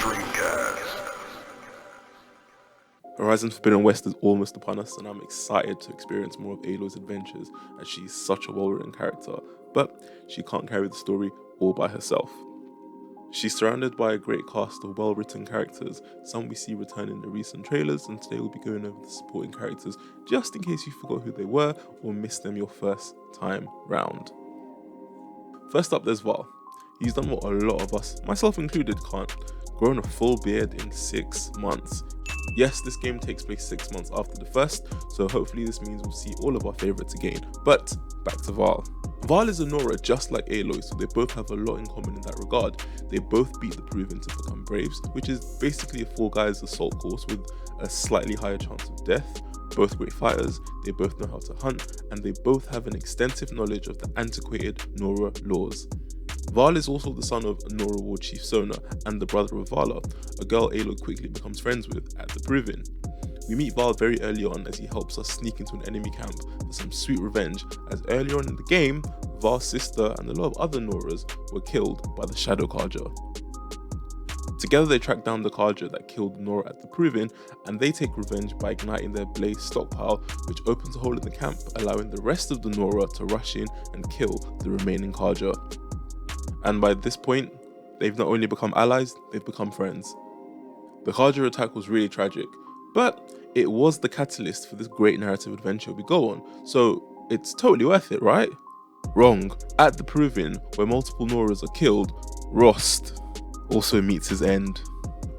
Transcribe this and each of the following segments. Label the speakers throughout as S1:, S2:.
S1: Streamcast.
S2: Horizon Forbidden West is almost upon us, and I'm excited to experience more of Aloy's adventures as she's such a well-written character, but she can't carry the story all by herself. She's surrounded by a great cast of well-written characters, some we see return in the recent trailers, and today we'll be going over the supporting characters just in case you forgot who they were or missed them your first time round. First up, there's Val. He's done what a lot of us, myself included, can't: grown a full beard in 6 months. Yes, this game takes place 6 months after the first, so hopefully this means we'll see all of our favourites again. But back to Val. Val is a Nora just like Aloy, so they both have a lot in common in that regard. They both beat the Proven to become Braves, which is basically a Fall Guys assault course with a slightly higher chance of death. Both great fighters, they both know how to hunt, and they both have an extensive knowledge of the antiquated Nora laws. Val is also the son of Nora War Chief Sona and the brother of Vala, a girl Aloy quickly becomes friends with at the Proven. We meet Val very early on as he helps us sneak into an enemy camp for some sweet revenge, as early on in the game, Val's sister and a lot of other Noras were killed by the Shadow Carja. Together they track down the Carja that killed Nora at the Proven, and they take revenge by igniting their blaze stockpile, which opens a hole in the camp, allowing the rest of the Nora to rush in and kill the remaining Carja. And by this point, they've not only become allies, they've become friends. The Carja attack was really tragic, but it was the catalyst for this great narrative adventure we go on, so it's totally worth it, right? Wrong. At the Proven, where multiple Noras are killed, Rost also meets his end.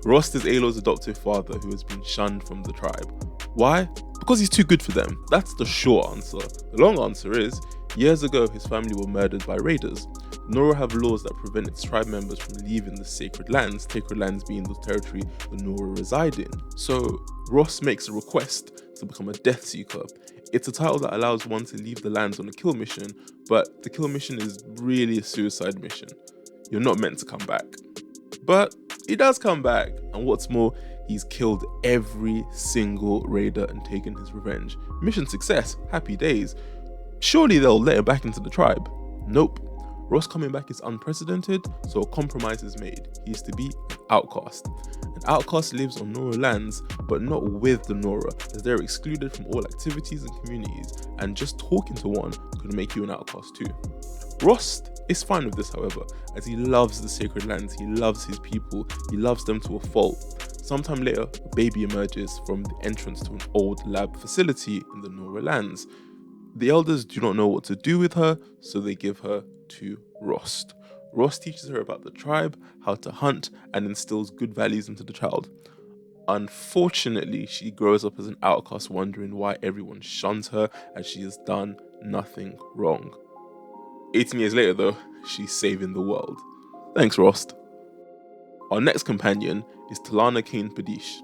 S2: Rost is Aloy's adoptive father who has been shunned from the tribe. Why? Because he's too good for them. That's the short answer. The long answer is, years ago his family were murdered by raiders. Nora have laws that prevent its tribe members from leaving the sacred lands being the territory the Nora reside in. So Ross makes a request to become a Death Seeker. It's a title that allows one to leave the lands on a kill mission, but the kill mission is really a suicide mission. You're not meant to come back. But he does come back, and what's more, he's killed every single raider and taken his revenge. Mission success, happy days. Surely they'll let him back into the tribe. Nope. Ross coming back is unprecedented, so a compromise is made. He is to be an outcast. An outcast lives on Nora lands, but not with the Nora, as they're excluded from all activities and communities, and just talking to one could make you an outcast too. Ross is fine with this, however, as he loves the sacred lands, he loves his people, he loves them to a fault. Sometime later, a baby emerges from the entrance to an old lab facility in the Nora lands. The elders do not know what to do with her, so they give her to Rost. Rost teaches her about the tribe, how to hunt, and instills good values into the child. Unfortunately, she grows up as an outcast, wondering why everyone shuns her as she has done nothing wrong. 18 years later though, she's saving the world. Thanks, Rost. Our next companion is Talana Kane Padish.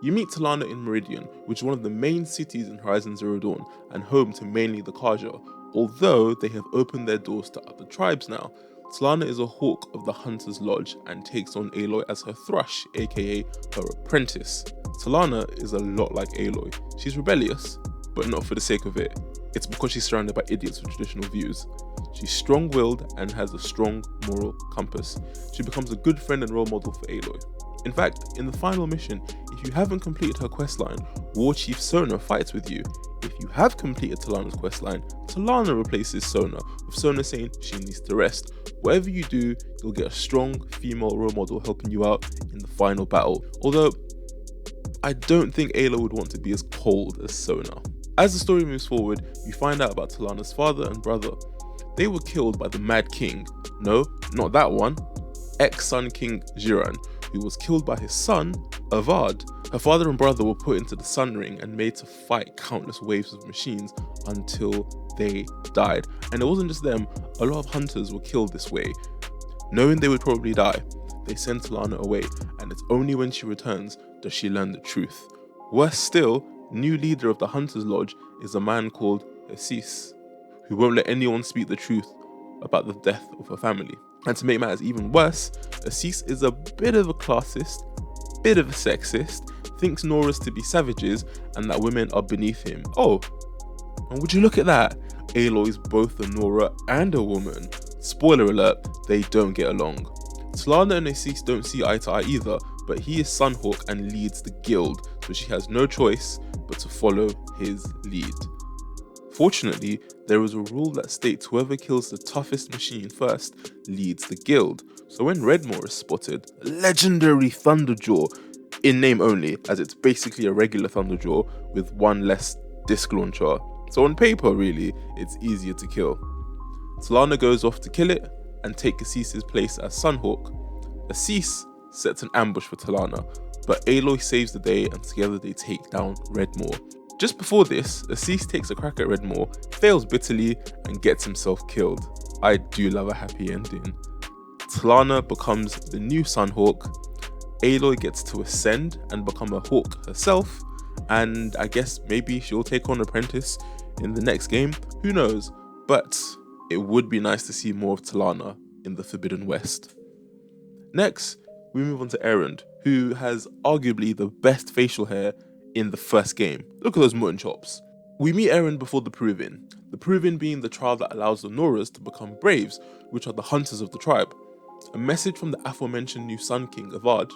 S2: You meet Talana in Meridian, which is one of the main cities in Horizon Zero Dawn and home to mainly the Carja, although they have opened their doors to other tribes now. Talana is a hawk of the Hunter's Lodge and takes on Aloy as her thrush, aka her apprentice. Talana is a lot like Aloy. She's rebellious, but not for the sake of it. It's because she's surrounded by idiots with traditional views. She's strong-willed and has a strong moral compass. She becomes a good friend and role model for Aloy. In fact, in the final mission, if you haven't completed her questline, War Chief Sona fights with you. If you have completed Talana's questline, Talana replaces Sona, with Sona saying she needs to rest. Whatever you do, you'll get a strong female role model helping you out in the final battle. Although, I don't think Aloy would want to be as cold as Sona. As the story moves forward, you find out about Talana's father and brother. They were killed by the Mad King. No, not that one. Ex-Sun King Jiran, who was killed by his son, Avad. Her father and brother were put into the Sun Ring and made to fight countless waves of machines until they died. And it wasn't just them, a lot of hunters were killed this way. Knowing they would probably die, they send Talana away, and it's only when she returns does she learn the truth. Worse still, new leader of the Hunter's Lodge is a man called Assis, who won't let anyone speak the truth about the death of her family. And to make matters even worse, Assis is a bit of a classist, bit of a sexist, thinks Noras to be savages and that women are beneath him. Oh, and would you look at that? Aloy's both a Nora and a woman. Spoiler alert, they don't get along. Talana and Assis don't see eye to eye either, but he is Sunhawk and leads the guild, so she has no choice but to follow his lead. Fortunately, there is a rule that states whoever kills the toughest machine first leads the guild. So when Redmore is spotted, a legendary Thunderjaw, in name only, as it's basically a regular Thunderjaw with one less disc launcher. So on paper, really, it's easier to kill. Talana goes off to kill it and take Acese's place as Sunhawk. Acese sets an ambush for Talana, but Aloy saves the day and together they take down Redmore. Just before this, Acese takes a crack at Redmore, fails bitterly, and gets himself killed. I do love a happy ending. Talana becomes the new Sunhawk, Aloy gets to ascend and become a hawk herself, and I guess maybe she'll take on Apprentice in the next game, who knows, but it would be nice to see more of Talana in the Forbidden West. Next, we move on to Erend, who has arguably the best facial hair in the first game. Look at those mutton chops. We meet Erend before the Proving being the trial that allows the Noras to become Braves, which are the hunters of the tribe. A message from the aforementioned new Sun King, Avad,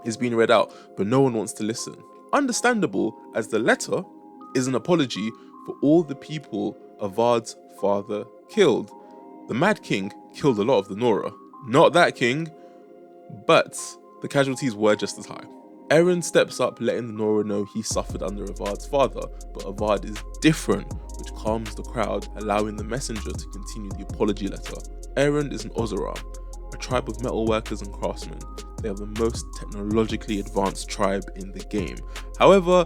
S2: is being read out, but no one wants to listen. Understandable, as the letter is an apology for all the people Avad's father killed. The Mad King killed a lot of the Nora. Not that king, but the casualties were just as high. Erend steps up, letting the Nora know he suffered under Avad's father, but Avad is different, which calms the crowd, allowing the messenger to continue the apology letter. Erend is an Oseram, a tribe of metalworkers and craftsmen. They are the most technologically advanced tribe in the game. However,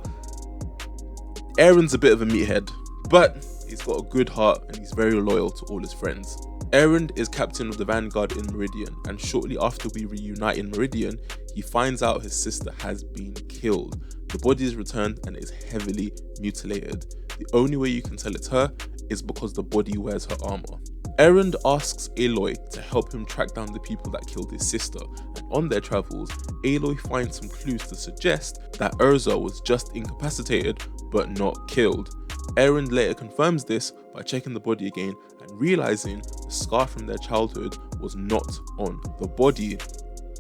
S2: Erend's a bit of a meathead, but he's got a good heart and he's very loyal to all his friends. Erend is captain of the Vanguard in Meridian, and shortly after we reunite in Meridian, he finds out his sister has been killed. The body is returned and is heavily mutilated. The only way you can tell it's her is because the body wears her armor. Erend asks Aloy to help him track down the people that killed his sister, and on their travels, Aloy finds some clues to suggest that Urza was just incapacitated but not killed. Erend later confirms this by checking the body again and realizing the scar from their childhood was not on the body.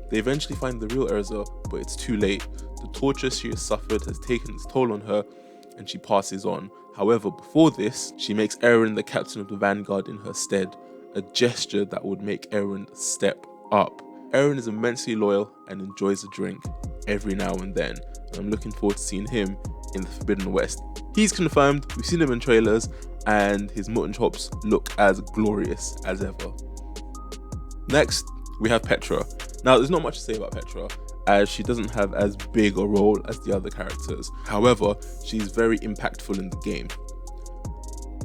S2: They eventually find the real Urza, but it's too late. The torture she has suffered has taken its toll on her and she passes on. However, before this, she makes Erend the captain of the Vanguard in her stead, a gesture that would make Erend step up. Erend is immensely loyal and enjoys a drink every now and then, and I'm looking forward to seeing him in the Forbidden West. He's confirmed, we've seen him in trailers, and his mutton chops look as glorious as ever. Next, we have Petra. Now, there's not much to say about Petra, as she doesn't have as big a role as the other characters. However, she's very impactful in the game.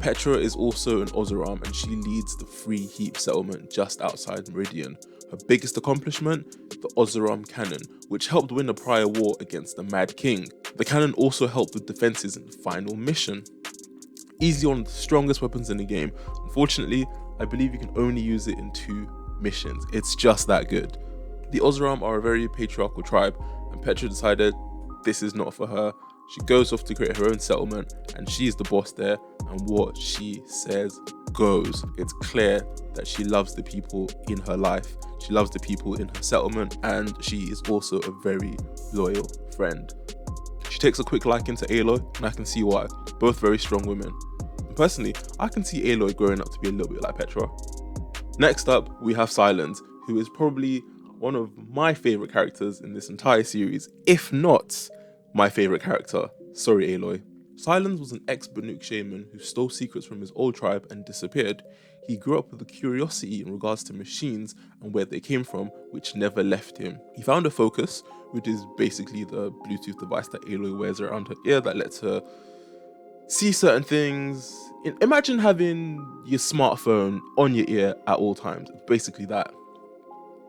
S2: Petra is also an Oseram, and she leads the Free Heap settlement just outside Meridian. Her biggest accomplishment? The Oseram Cannon, which helped win a prior war against the Mad King. The cannon also helped with defenses in the final mission. Easily one of the strongest weapons in the game. Unfortunately, I believe you can only use it in 2 missions. It's just that good. The Oseram are a very patriarchal tribe, and Petra decided this is not for her. She goes off to create her own settlement, and she's the boss there, and what she says goes. It's clear that she loves the people in her life, she loves the people in her settlement, and she is also a very loyal friend. She takes a quick liking to Aloy, and I can see why. Both very strong women. And personally, I can see Aloy growing up to be a little bit like Petra. Next up, we have Silence, who is probably one of my favourite characters in this entire series, if not my favourite character. Sorry, Aloy. Silence was an ex-Banuk shaman who stole secrets from his old tribe and disappeared. He grew up with a curiosity in regards to machines and where they came from, which never left him. He found a focus, which is basically the Bluetooth device that Aloy wears around her ear that lets her see certain things. Imagine having your smartphone on your ear at all times. It's basically that.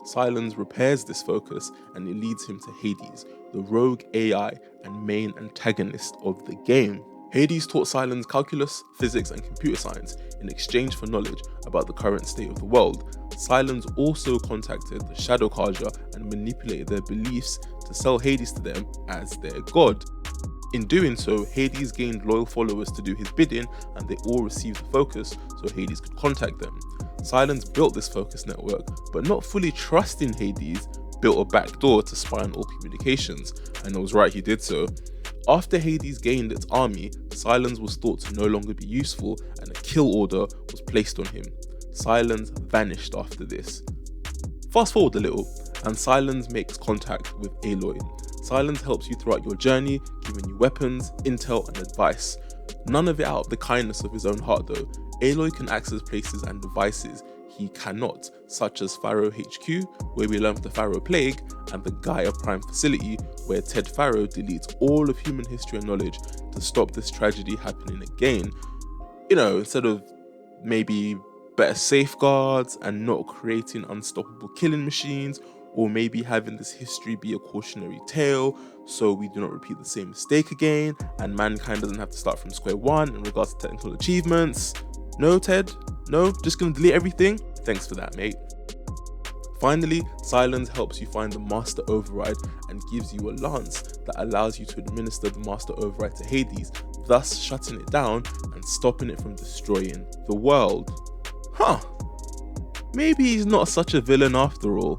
S2: Silence repairs this focus and it leads him to Hades, the rogue AI and main antagonist of the game. Hades taught Silence calculus, physics and computer science in exchange for knowledge about the current state of the world. Silence also contacted the Shadow Kaja and manipulated their beliefs to sell Hades to them as their god. In doing so, Hades gained loyal followers to do his bidding, and they all received the focus so Hades could contact them. Silence built this focus network, but not fully trusting Hades, built a backdoor to spy on all communications, and it was right he did so. After Hades gained its army, Silence was thought to no longer be useful and a kill order was placed on him. Silence vanished after this. Fast forward a little, and Silence makes contact with Aloy. Silence helps you throughout your journey, giving you weapons, intel and advice. None of it out of the kindness of his own heart though. Aloy can access places and devices he cannot, such as Pharaoh HQ, where we learn of the Pharaoh Plague, and the Gaia Prime facility, where Ted Pharaoh deletes all of human history and knowledge to stop this tragedy happening again. You know, instead of maybe better safeguards and not creating unstoppable killing machines, or maybe having this history be a cautionary tale so we do not repeat the same mistake again and mankind doesn't have to start from square one in regards to technical achievements. No, Ted? No? Just gonna delete everything? Thanks for that, mate. Finally, Silence helps you find the Master Override and gives you a lance that allows you to administer the Master Override to Hades, thus shutting it down and stopping it from destroying the world. Huh. Maybe he's not such a villain after all.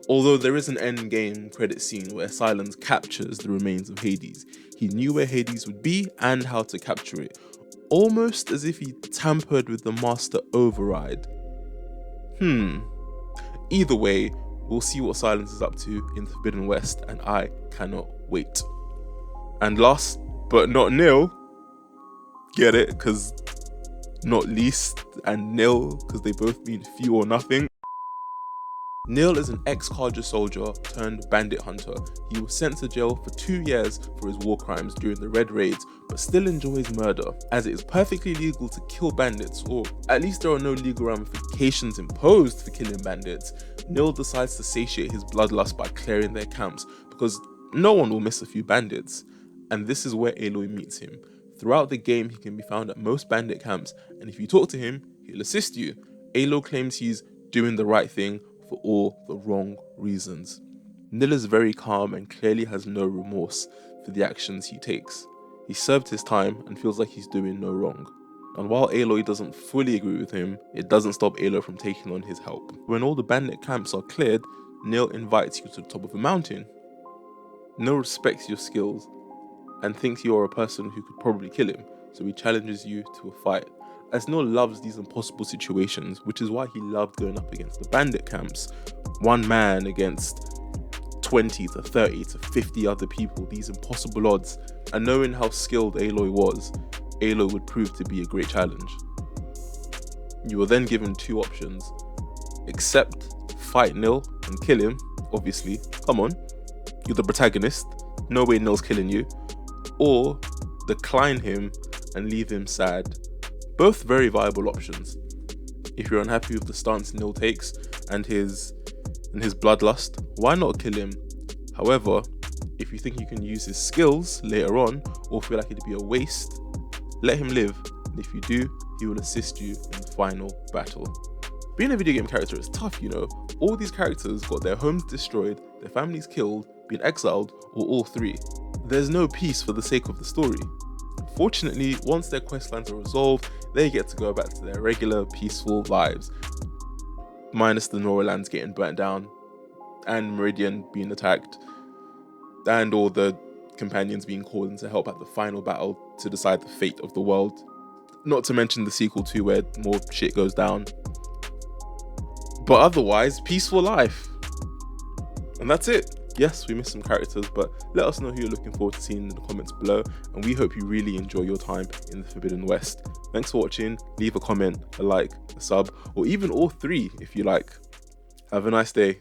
S2: Although there is an endgame credit scene where Silence captures the remains of Hades. He knew where Hades would be and how to capture it, almost as if he tampered with the Master Override. Either way, we'll see what Silence is up to in the Forbidden West, and I cannot wait. And last but not nil, get it? Because not least, and nil, because they both mean few or nothing. Neil is an ex-Carja soldier turned bandit hunter. He was sent to jail for 2 years for his war crimes during the Red Raids, but still enjoys murder, as it is perfectly legal to kill bandits, or at least there are no legal ramifications imposed for killing bandits. Neil decides to satiate his bloodlust by clearing their camps, because no one will miss a few bandits. And this is where Aloy meets him. Throughout the game, he can be found at most bandit camps, and if you talk to him, he'll assist you. Aloy claims he's doing the right thing for all the wrong reasons. Nil is very calm and clearly has no remorse for the actions he takes. He served his time and feels like he's doing no wrong. And while Aloy doesn't fully agree with him, it doesn't stop Aloy from taking on his help. When all the bandit camps are cleared, Nil invites you to the top of a mountain. Nil respects your skills and thinks you are a person who could probably kill him, so he challenges you to a fight. As Nil loves these impossible situations, which is why he loved going up against the bandit camps. One man against 20 to 30 to 50 other people, these impossible odds. And knowing how skilled Aloy was, Aloy would prove to be a great challenge. You were then given two options. Accept, fight Nil and kill him, obviously, come on, you're the protagonist, no way Nil's killing you. Or decline him and leave him sad. Both very viable options. If you're unhappy with the stance Nil takes and his bloodlust, why not kill him? However, if you think you can use his skills later on or feel like it'd be a waste, let him live, and if you do, he will assist you in the final battle. Being a video game character is tough, you know. All these characters got their homes destroyed, their families killed, been exiled, or all three. There's no peace for the sake of the story. Fortunately, once their questlines are resolved, they get to go back to their regular, peaceful lives. Minus the Nora lands getting burnt down, and Meridian being attacked, and all the companions being called in to help at the final battle to decide the fate of the world. Not to mention the sequel too, where more shit goes down. But otherwise, peaceful life. And that's it. Yes, we missed some characters, but let us know who you're looking forward to seeing in the comments below, and we hope you really enjoy your time in the Forbidden West. Thanks for watching. Leave a comment, a like, a sub, or even all three if you like. Have a nice day.